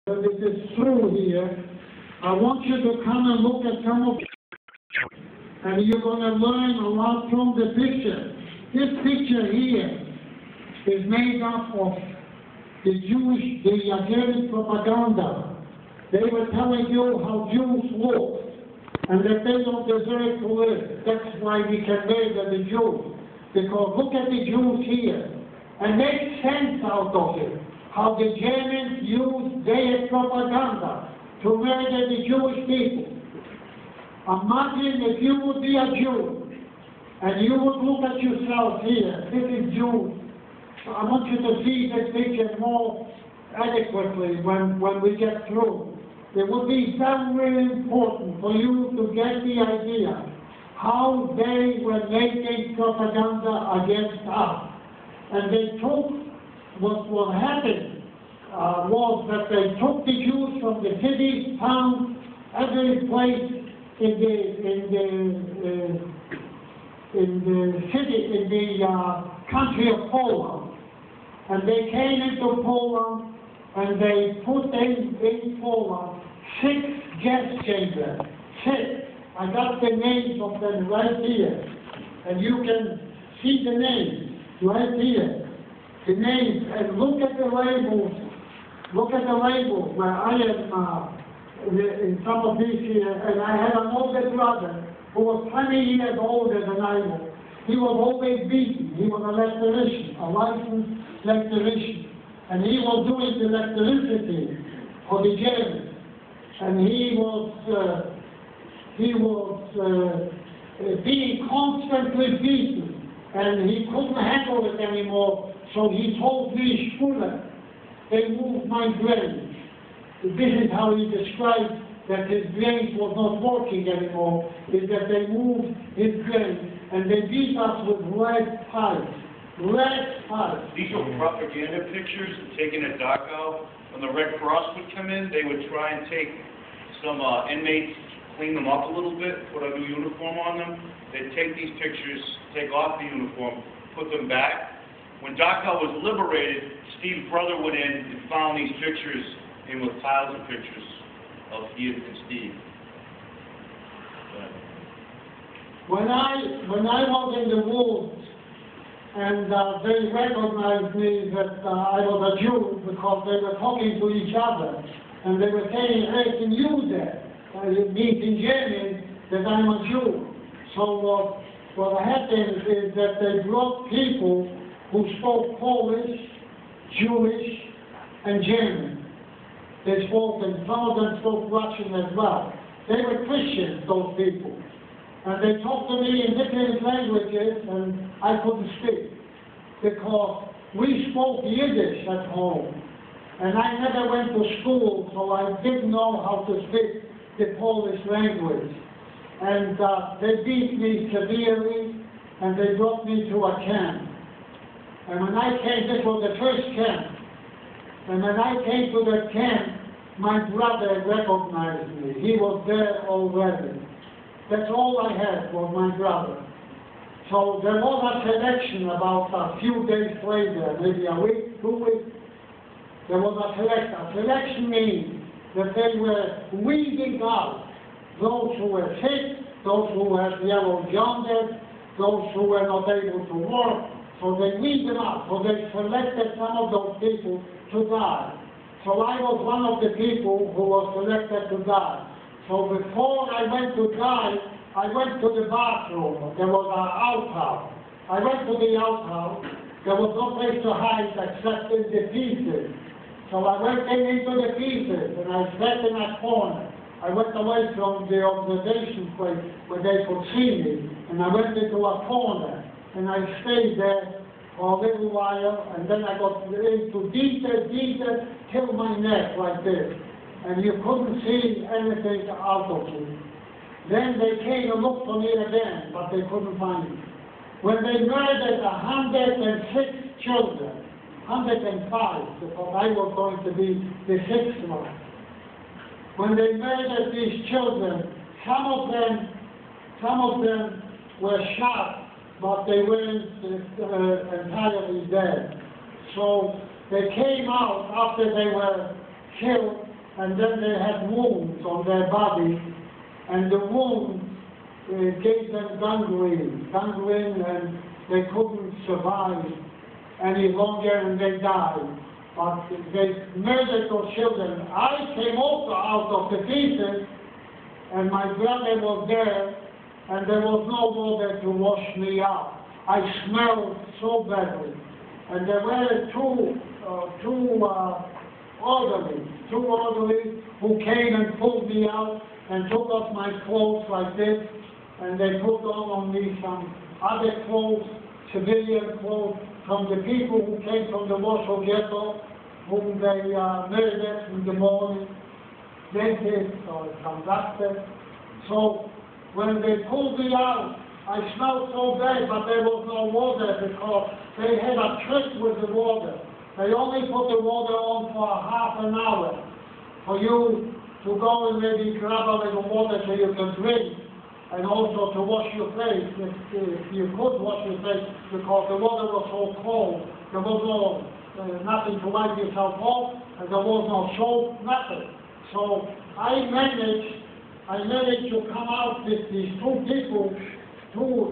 This is through here. I want you to come and look at some of it, and you're going to learn a lot from the picture. This picture here is made up of the Jewish propaganda. They were telling you how Jews look, and that they don't deserve to live. That's why we can murder the Jews. Because look at the Jews here, and make sense out of it. How the Germans use their propaganda to murder the Jewish people. Imagine if you would be a Jew, and you would look at yourself here. This is Jews. I want you to see this picture more adequately when we get through. It would be very important for you to get the idea how they were making propaganda against us. And they took, what happened was that they took the Jews from the cities, towns, every place in the country of Poland. And they came into Poland, and they put in Poland 6 gas chambers. 6. I got the names of them right here. And you can see the names right here. The names, and look at the labels. Look at the labels where I am in some of these here. And I had an older brother who was 20 years older than I was. He was always beaten. He was an electrician, a licensed electrician. And he was doing the electricity for the Germans. And he was being constantly beaten. And he couldn't handle it anymore. So he told me, Schuller, they moved my brain. This is how he described that his brain was not working anymore, is that they moved his brain. And they beat us with lead pipes. Lead pipes. These are propaganda pictures taken at Dachau. When the Red Cross would come in, they would try and take some inmates, clean them up a little bit, put a new uniform on them. They'd take these pictures, take off the uniform, put them back. When Dachau was liberated, Steve's brother went in and found these pictures in with piles of pictures of he and Steve. When I was in the woods, and they recognized me that I was a Jew because they were talking to each other, and they were saying, "Hey, can you there?" It means in German that I'm a Jew. So what happened is that they brought people who spoke Polish, Jewish, and German. They spoke, and some of them spoke Russian as well. They were Christians, those people. And they talked to me in different languages, and I couldn't speak, because we spoke Yiddish at home. And I never went to school, so I didn't know how to speak the Polish language. And they beat me severely, and they brought me to a camp. And when I came, this was the first camp. And when I came to the camp, my brother recognized me. He was there already. That's all I had was my brother. So there was a selection about a few days later, maybe a week, 2 weeks. There was a selection. A selection means that they were weeding out those who were sick, those who had yellow jaundice, those who were not able to work. So they weeded them out. So they selected some of those people to die. So I was one of the people who was selected to die. So before I went to die, I went to the bathroom. There was an outhouse. I went to the outhouse. There was no place to hide except in the pieces. So I went into the pieces, and I sat in a corner. I went away from the observation place where they could see me, and I went into a corner, and I stayed there for a little while, and then I got into deeper, till my neck like this. And you couldn't see anything out of me. Then they came and looked for me again, but they couldn't find me. When they murdered 106 children, 105, because I was going to be the 6th one. When they murdered these children, some of them were shot, but they weren't entirely dead. So they came out after they were killed, and then they had wounds on their body, and the wounds gave them gangrene, and they couldn't survive any longer, and they died. But they murdered those children. I came also out of the pieces, and my brother was there, and there was no water to wash me out. I smelled so badly. And there were two orderlies who came and pulled me out and took off my clothes like this, and they put on me some other clothes, civilian clothes, from the people who came from the Warsaw Ghetto, whom they murdered in the morning, dentists or conductors. So when they pulled me out, I smelled so bad, but there was no water because they had a trick with the water. They only put the water on for half an hour for you to go and maybe grab a little water so you can drink, and also to wash your face, if you could wash your face, because the water was so cold. There was no nothing to wipe yourself off, and there was no soap, nothing. So I managed to come out with these two people, two